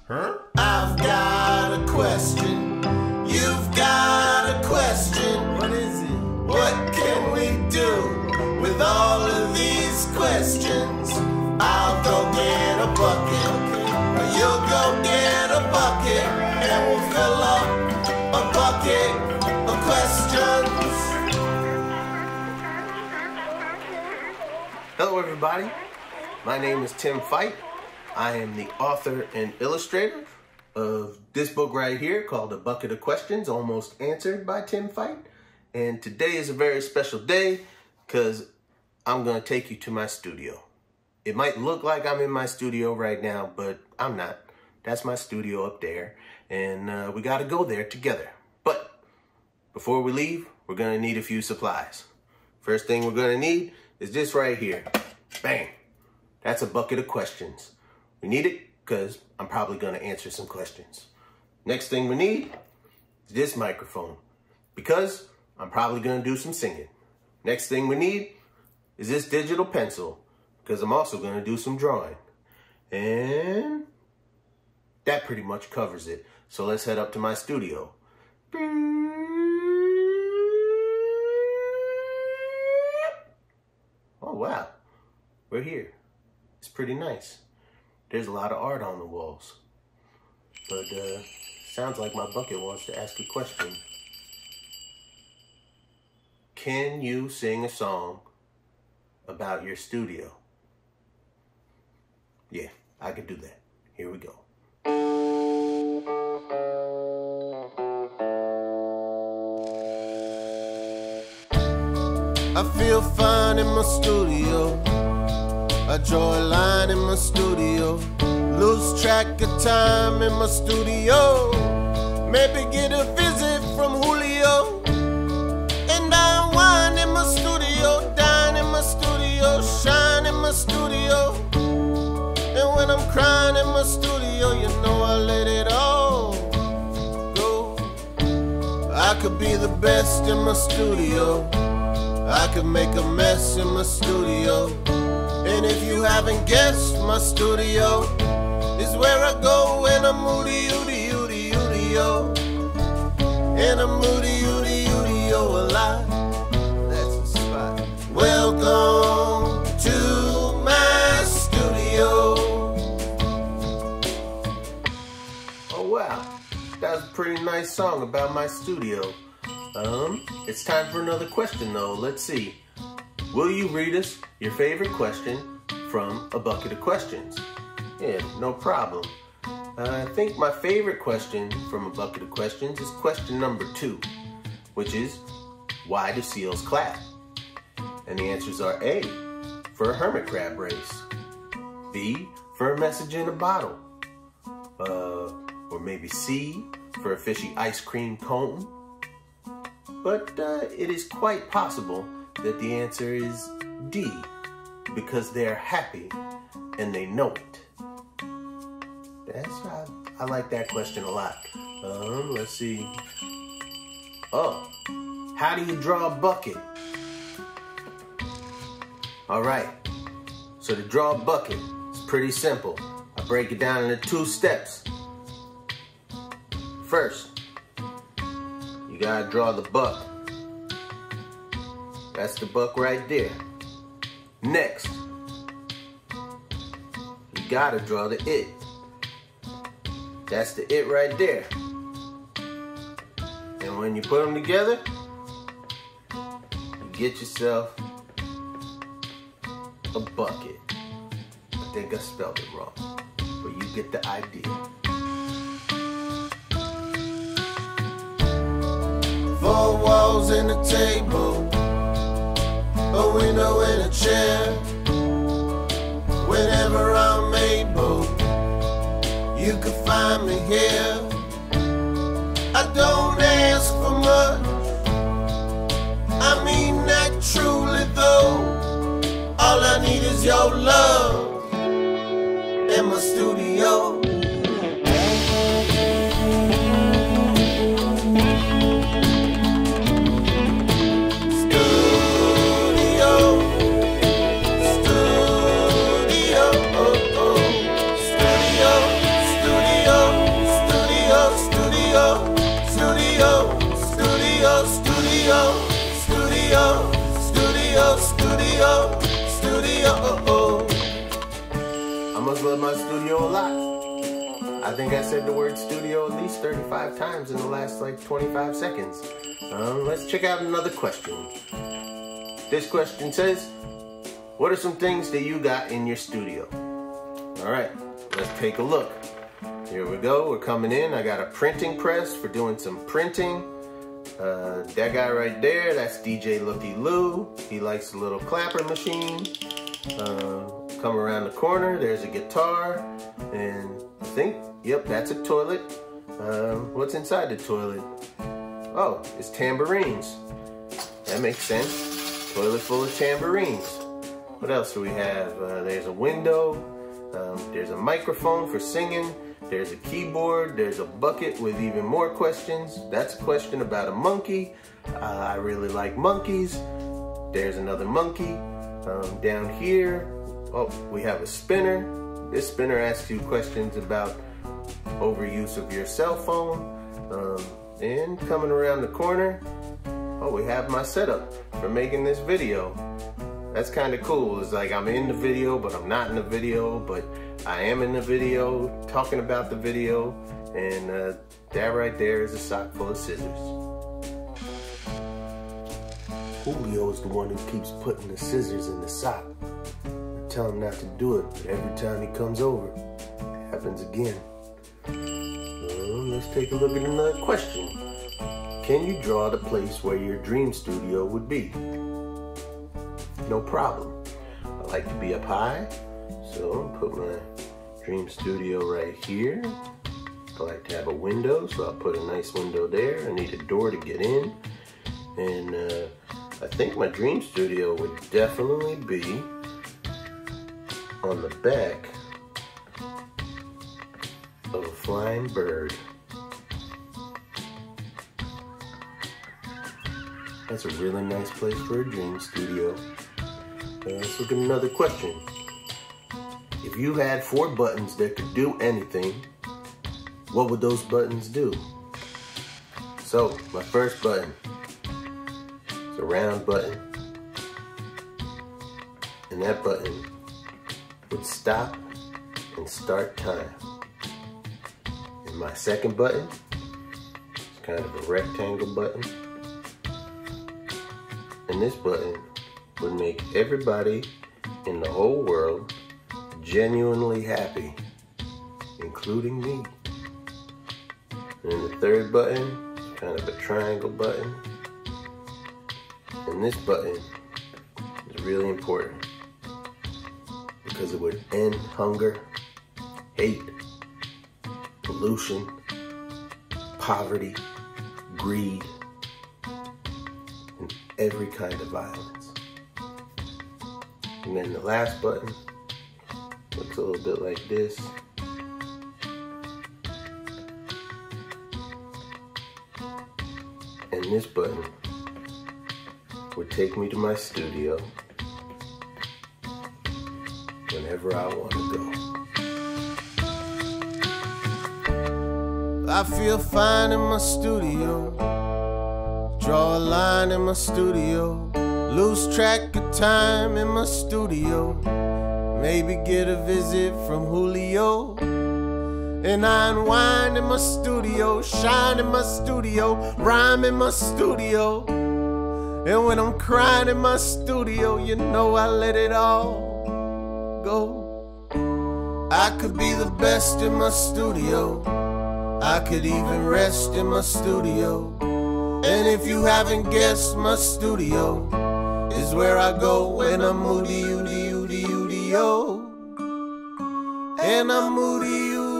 Huh? I've got a question. You've got a question. What is it? What can we do with all of these questions? I'll go get a bucket, or you'll go get a bucket, and we'll fill up a bucket of questions. Hello everybody, my name is Tim Fite. I am the author and illustrator of this book right here called A Bucket of Questions, Almost Answered by Tim Fite. And today is a very special day because I'm going to take you to my studio. It might look like I'm in my studio right now, but I'm not. That's my studio up there, and we got to go there together. But before we leave, we're going to need a few supplies. First thing we're going to need is this right here. Bang! That's a bucket of questions. We need it because I'm probably going to answer some questions. Next thing we need is this microphone because I'm probably going to do some singing. Next thing we need is this digital pencil because I'm also going to do some drawing. And that pretty much covers it. So let's head up to my studio. Oh, wow. We're here. It's pretty nice. There's a lot of art on the walls. But sounds like my bucket wants to ask a question. Can you sing a song about your studio? Yeah, I could do that. Here we go. I feel fine in my studio. I draw a line in my studio. Lose track of time in my studio. Maybe get a visit from Julio. And I unwind in my studio. Dine in my studio. Shine in my studio. And when I'm crying in my studio, you know I let it all go. I could be the best in my studio. I could make a mess in my studio. And if you haven't guessed, my studio is where I go when I'm moody, yo. And I'm moody, yo, a lot. That's the spot. Welcome to my studio. Oh wow, that was a pretty nice song about my studio. It's time for another question though. Let's see. Will you read us your favorite question from A Bucket of Questions? Yeah, no problem. I think my favorite question from A Bucket of Questions is question number 2, which is, why do seals clap? And the answers are A, for a hermit crab race, B, for a message in a bottle, or maybe C, for a fishy ice cream cone. But it is quite possible that the answer is D, because they're happy and they know it. I like that question a lot. Let's see. Oh, how do you draw a bucket? All right, so to draw a bucket, it's pretty simple. I break it down into 2 steps. First, you gotta draw the buck. That's the buck right there. Next, you gotta draw the it. That's the it right there. And when you put them together, you get yourself a bucket. I think I spelled it wrong, but you get the idea. 4 walls and a table, a window and a chair. Whenever I'm able, you can find me here. I don't ask for much, I mean that truly though. All I need is your love in my studio. Studio. must love my studio a lot. I think I said the word studio at least 35 times in the last like 25 seconds. Let's check out another question. This question says, what are some things that you got in your studio? All right, let's take a look. Here we go, we're coming in. I got a printing press for doing some printing. That guy right there, that's DJ Looky Lou. He likes the little clapper machine. Come around the corner, there's a guitar. And I think, yep, that's a toilet. What's inside the toilet? Oh, it's tambourines. That makes sense. Toilet full of tambourines. What else do we have? There's a window. There's a microphone for singing. There's a keyboard. There's a bucket with even more questions. That's a question about a monkey. I really like monkeys. There's another monkey. Down here, oh, we have a spinner. This spinner asks you questions about overuse of your cell phone. And coming around the corner, oh, we have my setup for making this video. That's kind of cool. It's like I'm in the video, but I'm not in the video, but I am in the video, talking about the video, and that right there is a sock full of scissors. Julio is the one who keeps putting the scissors in the sock. I tell him not to do it, but every time he comes over, it happens again. Let's take a look at another question. Can you draw the place where your dream studio would be? No problem. I like to be up high, so I'll put my dream studio right here. I like to have a window, so I'll put a nice window there. I need a door to get in. And I think my dream studio would definitely be on the back of a flying bird. That's a really nice place for a dream studio. Let's look at another question. If you had 4 buttons that could do anything, what would those buttons do? So, my first button is a round button. And that button would stop and start time. And my second button is kind of a rectangle button. And this button would make everybody in the whole world genuinely happy, including me. And then the third button is kind of a triangle button. And this button is really important because it would end hunger, hate, pollution, poverty, greed, and every kind of violence. And then the last button looks a little bit like this. And this button would take me to my studio whenever I want to go. I feel fine in my studio. Draw a line in my studio. Lose track of time in my studio. Maybe get a visit from Julio. And I unwind in my studio. Shine in my studio. Rhyme in my studio. And when I'm crying in my studio, you know I let it all go. I could be the best in my studio. I could even rest in my studio. And if you haven't guessed, my studio is where I go when I'm moody, oody, oody, oody, oh. And I'm moody, oody.